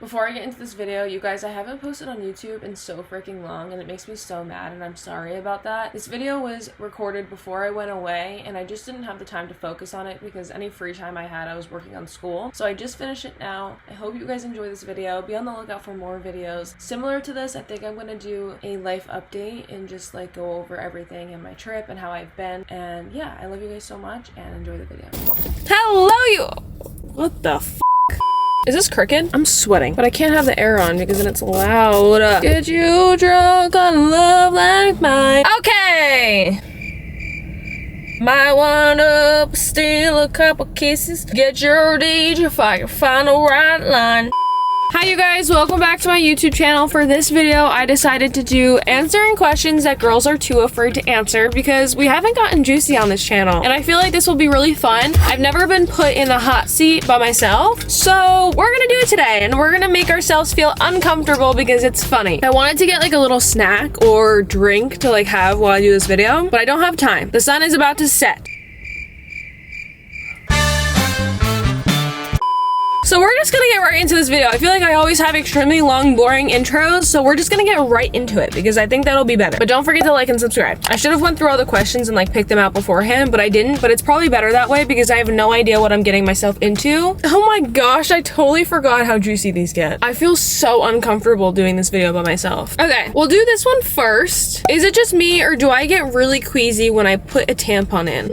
Before I get into this video, you guys, I haven't posted on YouTube in so freaking long and it makes me so mad and I'm sorry about that. This video was recorded before I went away and I just didn't have the time to focus on it because any free time I had I was working on school. So I just finished it now. I hope you guys enjoy this video. Be on the lookout for more videos. Similar to this, I think I'm gonna do a life update and just like go over everything in my trip and how I've been. And yeah, I love you guys so much and enjoy the video. Hello you! What the f***? Is this crooked? I'm sweating, but I can't have the air on because then it's loud. Get you drunk on love like mine. Okay. Might wind up steal a couple kisses. Get your DJ if I can find the right line. Hi you guys, welcome back to my YouTube channel. For this video, I decided to do answering questions that girls are too afraid to answer because we haven't gotten juicy on this channel. And I feel like this will be really fun. I've never been put in the hot seat by myself. So we're gonna do it today and we're gonna make ourselves feel uncomfortable because it's funny. I wanted to get like a little snack or drink to like have while I do this video, but I don't have time. The sun is about to set. So we're just gonna get right into this video. I feel like I always have extremely long, boring intros, so we're just gonna get right into it because I think that'll be better. But don't forget to like and subscribe. I should have went through all the questions and like picked them out beforehand, but I didn't. But it's probably better that way because I have no idea what I'm getting myself into. Oh my gosh, I totally forgot how juicy these get. I feel so uncomfortable doing this video by myself. Okay, we'll do this one first. Is it just me or do I get really queasy when I put a tampon in?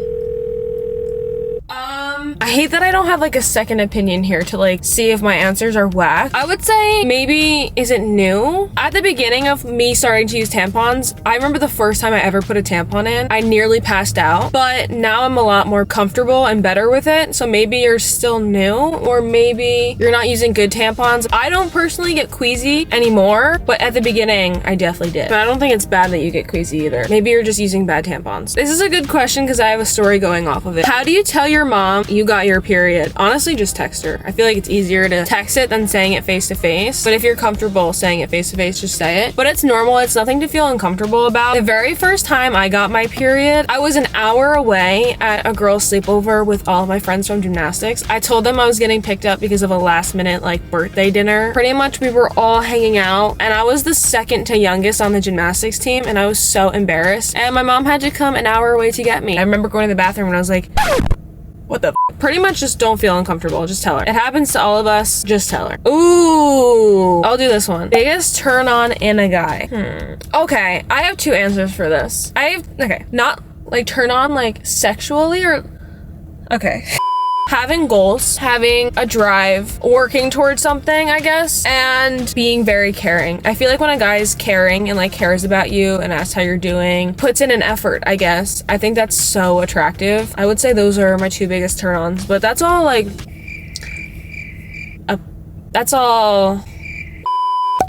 I hate that I don't have like a second opinion here to like see if my answers are whack. I would say maybe, is it new? At the beginning of me starting to use tampons, I remember the first time I ever put a tampon in, I nearly passed out, but now I'm a lot more comfortable and better with it. So maybe you're still new or maybe you're not using good tampons. I don't personally get queasy anymore, but at the beginning I definitely did. But I don't think it's bad that you get queasy either. Maybe you're just using bad tampons. This is a good question because I have a story going off of it. How do you tell your mom you got your period? Honestly, just text her. I feel like it's easier to text it than saying it face to face. But if you're comfortable saying it face to face, just say it. But it's normal. It's nothing to feel uncomfortable about. The very first time I got my period, I was an hour away at a girl's sleepover with all of my friends from gymnastics. I told them I was getting picked up because of a last minute like birthday dinner. Pretty much we were all hanging out and I was the second to youngest on the gymnastics team and I was so embarrassed. And my mom had to come an hour away to get me. I remember going to the bathroom and I was like, what the f? Pretty much just don't feel uncomfortable. Just tell her. It happens to all of us. Just tell her. Ooh. I'll do this one. Biggest turn on in a guy. Okay. I have two answers for this. Okay. Not like turn on like sexually or... Okay. Having goals, having a drive, working towards something, I guess, and being very caring. I feel like when a guy is caring and like cares about you and asks how you're doing, puts in an effort, I guess. I think that's so attractive. I would say those are my two biggest turn-ons, but that's all like, that's all.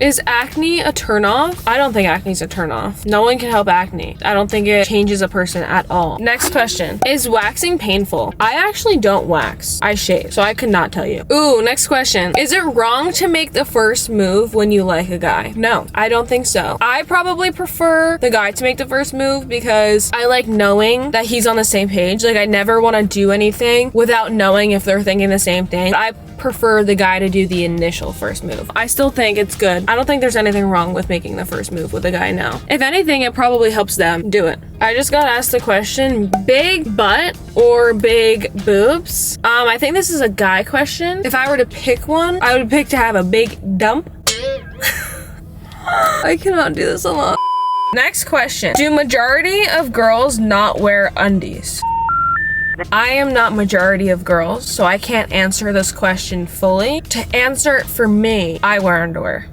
Is acne a turn-off? I don't think acne's a turn-off. No one can help acne. I don't think it changes a person at all. Next question. Is waxing painful? I actually don't wax. I shave, so I could not tell you. Ooh, next question. Is it wrong to make the first move when you like a guy? No, I don't think so. I probably prefer the guy to make the first move because I like knowing that he's on the same page. Like I never want to do anything without knowing if they're thinking the same thing. I prefer the guy to do the initial first move. I still think it's good. I don't think there's anything wrong with making the first move with a guy now. If anything, it probably helps them do it. I just got asked the question, big butt or big boobs? I think this is a guy question. If I were to pick one, I would pick to have a big dump. I cannot do this alone. Next question. Do majority of girls not wear undies? I am not majority of girls, so I can't answer this question fully. To answer it for me, I wear underwear.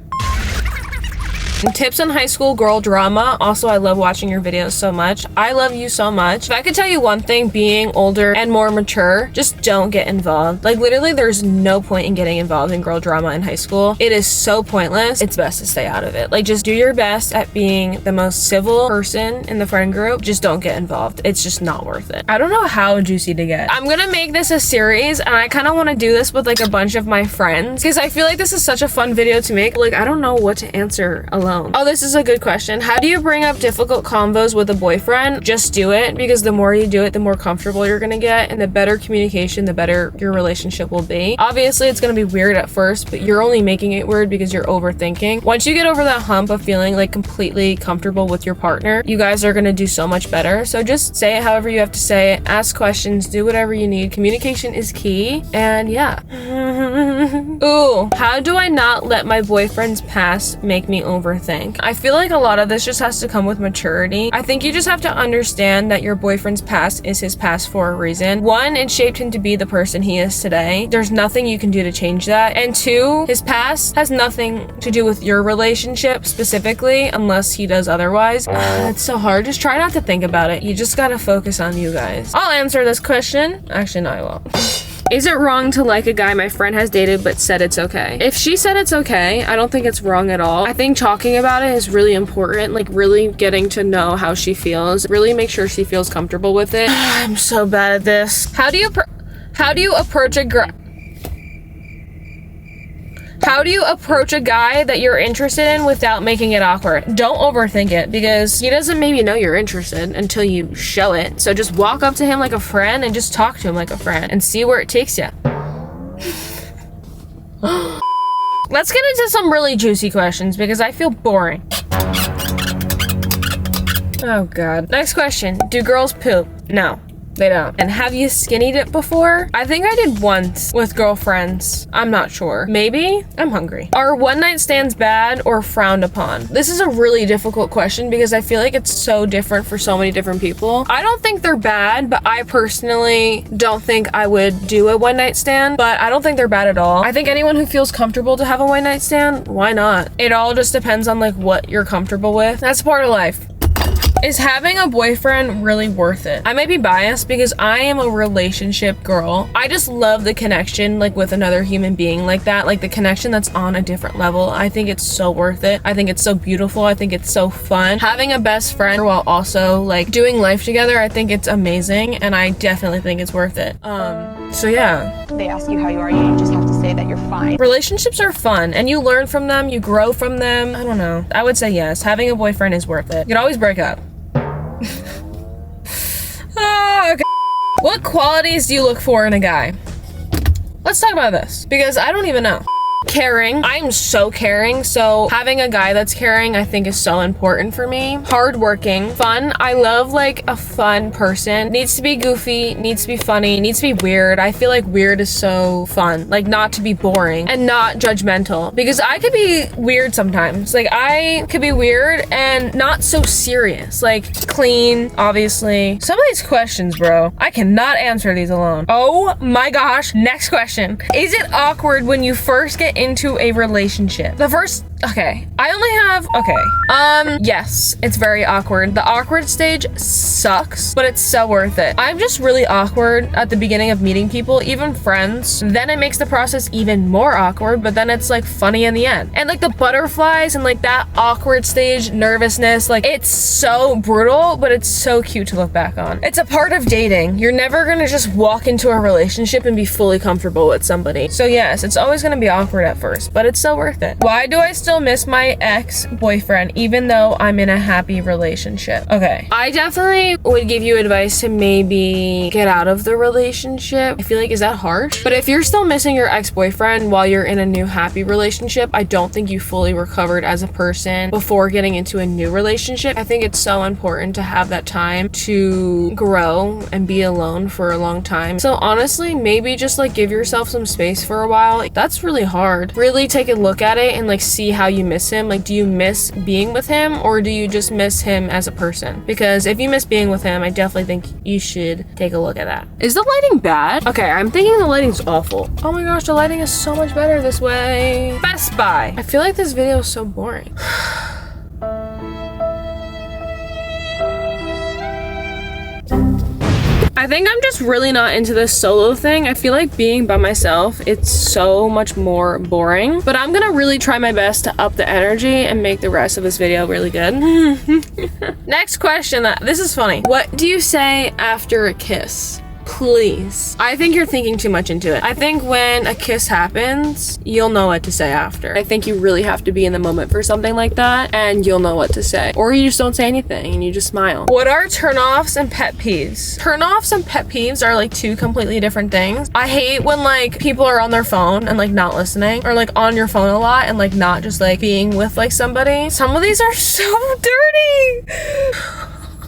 Tips on high school girl drama. Also, I love watching your videos so much. I love you so much. If I could tell you one thing, being older and more mature, just don't get involved. Like literally there's no point in getting involved in girl drama in high school. It is so pointless. It's best to stay out of it. Like just do your best at being the most civil person in the friend group. Just don't get involved. It's just not worth it. I don't know how juicy to get. I'm gonna make this a series and I kind of want to do this with like a bunch of my friends because I feel like this is such a fun video to make. Like I don't know what to answer a alone. Oh, this is a good question. How do you bring up difficult convos with a boyfriend? Just do it, because the more you do it, the more comfortable you're gonna get, and the better communication, the better your relationship will be. Obviously, it's gonna be weird at first, but you're only making it weird because you're overthinking. Once you get over that hump of feeling like completely comfortable with your partner, you guys are gonna do so much better. So just say it however you have to say it, ask questions, do whatever you need. Communication is key, and yeah. Ooh, how do I not let my boyfriend's past make me overthink? I feel like a lot of this just has to come with maturity. I think you just have to understand that your boyfriend's past is his past for a reason. One, it shaped him to be the person he is today. There's nothing you can do to change that. And two, his past has nothing to do with your relationship specifically, unless he does otherwise. It's so hard. Just try not to think about it. You just gotta focus on you guys. I'll answer this question. Actually, no, I won't. Is it wrong to like a guy my friend has dated but said it's okay? If she said it's okay, I don't think it's wrong at all. I think talking about it is really important, like really getting to know how she feels, really make sure she feels comfortable with it. I'm so bad at this. How do you approach a girl? How do you approach a guy that you're interested in without making it awkward? Don't overthink it, because he doesn't maybe know you're interested until you show it. So just walk up to him like a friend and just talk to him like a friend and see where it takes you. Let's get into some really juicy questions because I feel boring. Oh God. Next question. Do girls poop? No. They don't. And have you skinny dipped before? I think I did once with girlfriends. I'm not sure. Maybe? I'm hungry. Are one night stands bad or frowned upon? This is a really difficult question because I feel like it's so different for so many different people. I don't think they're bad, but I personally don't think I would do a one night stand, but I don't think they're bad at all. I think anyone who feels comfortable to have a one night stand, why not? It all just depends on like what you're comfortable with. That's part of life. Is having a boyfriend really worth it? I might be biased because I am a relationship girl. I just love the connection like with another human being like that, like the connection that's on a different level. I think it's so worth it. I think it's so beautiful. I think it's so fun. Having a best friend while also like doing life together, I think it's amazing, and I definitely think it's worth it. So yeah. They ask you how you are, you just have to say that you're fine. Relationships are fun and you learn from them, you grow from them. I don't know. I would say yes. Having a boyfriend is worth it. You can always break up. Okay. What qualities do you look for in a guy? Let's talk about this because I don't even know. Caring. I'm so caring, so having a guy that's caring I think is so important for me. Hardworking. Fun. I love like a fun person. Needs to be goofy, needs to be funny, needs to be weird. I feel like weird is so fun. Like not to be boring and not judgmental, because I could be weird sometimes. Like I could be weird and not so serious. Like clean, obviously. Some of these questions, bro, I cannot answer these alone. Oh my gosh. Next question. Is it awkward when you first get into a relationship? Okay, I only have, yes, it's very awkward. The awkward stage sucks, but it's so worth it. I'm just really awkward at the beginning of meeting people, even friends. Then it makes the process even more awkward, but then it's like funny in the end. And like the butterflies and like that awkward stage, nervousness, like it's so brutal, but it's so cute to look back on. It's a part of dating. You're never gonna just walk into a relationship and be fully comfortable with somebody. So yes, it's always gonna be awkward at first, but it's so worth it. Why do I still miss my ex-boyfriend even though I'm in a happy relationship? Okay, I definitely would give you advice to maybe get out of the relationship. I feel like, is that harsh? But if you're still missing your ex-boyfriend while you're in a new happy relationship, I don't think you fully recovered as a person before getting into a new relationship. I think it's so important to have that time to grow and be alone for a long time. So honestly, maybe just like give yourself some space for a while. That's really hard. Really take a look at it and like see how you miss him. Like, do you miss being with him or do you just miss him as a person? Because if you miss being with him, I definitely think you should take a look at that. Is the lighting bad? Okay, I'm thinking the lighting's awful. Oh my gosh, the lighting is so much better this way. Best Buy. I feel like this video is so boring. I think I'm just really not into this solo thing. I feel like being by myself, it's so much more boring. But I'm gonna really try my best to up the energy and make the rest of this video really good. Next question. This is funny. What do you say after a kiss? please. I think you're thinking too much into it. I think when a kiss happens, you'll know what to say after. I think you really have to be in the moment for something like that, and you'll know what to say. Or you just don't say anything and you just smile. What are turnoffs and pet peeves? Turnoffs and pet peeves are like two completely different things. I hate when like people are on their phone and like not listening, or like on your phone a lot and like not just like being with like somebody. Some of these are so dirty.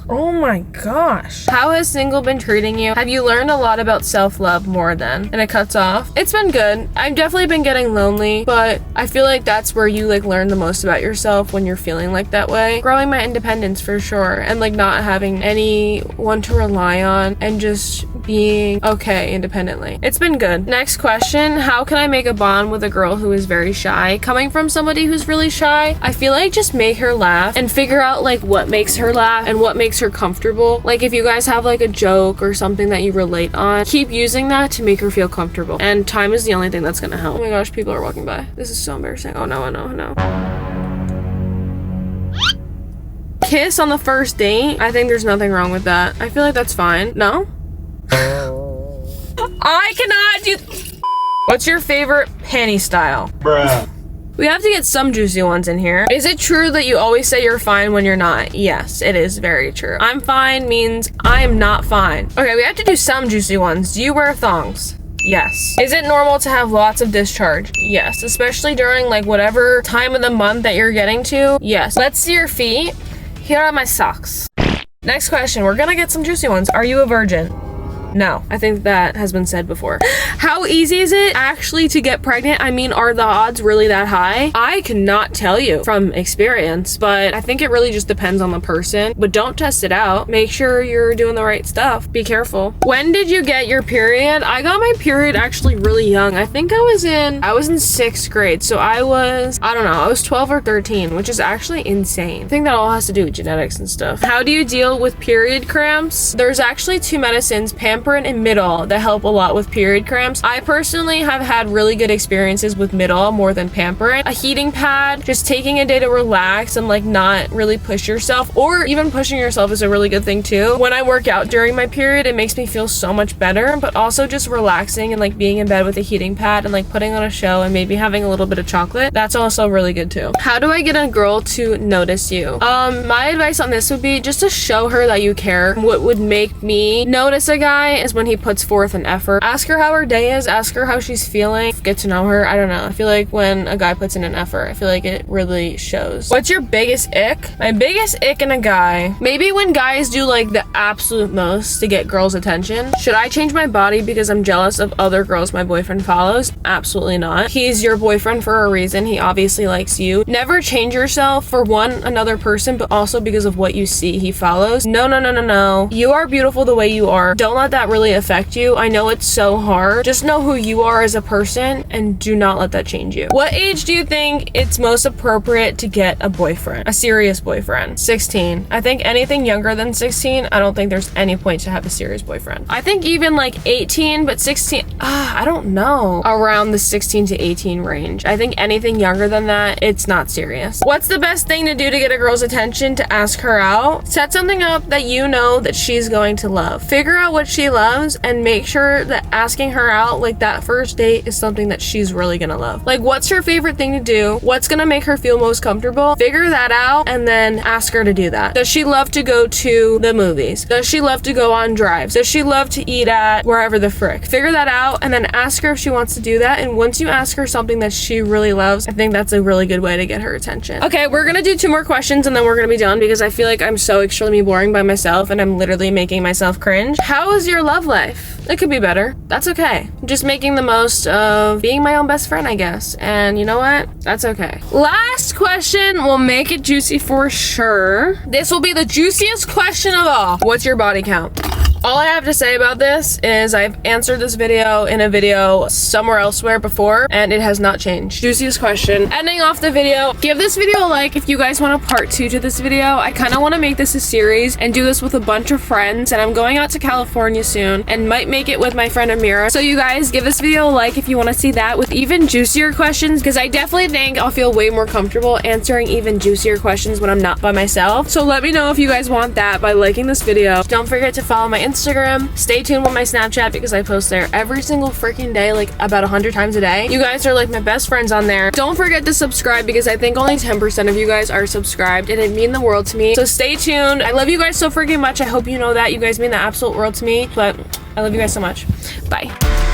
Oh my gosh. How has single been treating you? Have you learned a lot about self-love more then? And it cuts off. It's been good. I've definitely been getting lonely, but I feel like that's where you like learn the most about yourself, when you're feeling like that way. Growing my independence for sure, and like not having anyone to rely on and just being okay independently. It's been good. Next question, how can I make a bond with a girl who is very shy? Coming from somebody who's really shy, I feel like just make her laugh and figure out like what makes her laugh and what makes her comfortable. Like if you guys have like a joke or something that you relate on, keep using that to make her feel comfortable. And time is the only thing that's gonna help. Oh my gosh, people are walking by. This is so embarrassing. Oh no, oh no, oh no. Kiss on the first date? I think there's nothing wrong with that. I feel like that's fine. No? I cannot do. What's your favorite panty style? Bruh. We have to get some juicy ones in here. Is it true that you always say you're fine when you're not? Yes, it is very true. I'm fine means I'm not fine. Okay, we have to do some juicy ones. Do you wear thongs? Yes. Is it normal to have lots of discharge? Yes, especially during like whatever time of the month that you're getting to. Yes. Let's see your feet. Here are my socks. Next question, we're gonna get some juicy ones. Are you a virgin? No, I think that has been said before. How easy is it actually to get pregnant? I mean, are the odds really that high? I cannot tell you from experience, but I think it really just depends on the person. But don't test it out. Make sure you're doing the right stuff. Be careful. When did you get your period? I got my period actually really young. I think I was in 6th grade. So I was 12 or 13, which is actually insane. I think that all has to do with genetics and stuff. How do you deal with period cramps? There's actually 2 medicines, Pamperin and Midol, that help a lot with period cramps. I personally have had really good experiences with Midol more than Pamperin. A heating pad, just taking a day to relax and like not really push yourself, or even pushing yourself is a really good thing too. When I work out during my period, it makes me feel so much better, but also just relaxing and like being in bed with a heating pad and like putting on a show and maybe having a little bit of chocolate, that's also really good too. How do I get a girl to notice you? My advice on this would be just to show her that you care. What would make me notice a guy is when he puts forth an effort. Ask her how her day is, ask her how she's feeling, get to know her. I don't know. I feel like when a guy puts in an effort, I feel like it really shows. What's your biggest ick? My biggest ick in a guy, maybe when guys do like the absolute most to get girls' attention. Should I change my body because I'm jealous of other girls my boyfriend follows? Absolutely not. He's your boyfriend for a reason. He obviously likes you. Never change yourself for another person, but also because of what you see he follows. No, no, no, no, no. You are beautiful the way you are. Don't let that really affect you. I know it's so hard. Just know who you are as a person and do not let that change you. What age do you think it's most appropriate to get a boyfriend? A serious boyfriend? 16. I think anything younger than 16, I don't think there's any point to have a serious boyfriend. I think even like 18, but 16, I don't know. Around the 16 to 18 range. I think anything younger than that, it's not serious. What's the best thing to do to get a girl's attention? To ask her out? Set something up that you know that she's going to love. Figure out what she loves and make sure that asking her out, like that first date, is something that she's really gonna love. Like, what's her favorite thing to do? What's gonna make her feel most comfortable? Figure that out and then ask her to do that. Does she love to go to the movies? Does she love to go on drives? Does she love to eat at wherever the frick? Figure that out and then ask her if she wants to do that. And once you ask her something that she really loves, I think that's a really good way to get her attention. Okay, we're gonna do 2 more questions and then we're gonna be done because I feel like I'm so extremely boring by myself and I'm literally making myself cringe. How is your love life? It could be better. That's okay. I'm just making the most of being my own best friend, I guess. And you know what? That's okay. Last question. We'll make it juicy for sure. This will be the juiciest question of all. What's your body count? All I have to say about this is I've answered this video in a video somewhere elsewhere before and it has not changed. Juiciest question. Ending off the video, give this video a like if you guys want a part 2 to this video. I kind of want to make this a series and do this with a bunch of friends, and I'm going out to California soon and might make it with my friend Amira. So you guys give this video a like if you want to see that with even juicier questions, because I definitely think I'll feel way more comfortable answering even juicier questions when I'm not by myself. So let me know if you guys want that by liking this video. Don't forget to follow my Instagram. Stay tuned with my Snapchat because I post there every single freaking day, like about 100 times a day. You guys are like my best friends on there. Don't forget to subscribe because I think only 10% of you guys are subscribed and it means the world to me. So stay tuned. I love you guys so freaking much. I hope you know that. You guys mean the absolute world to me, but I love you guys so much. Bye.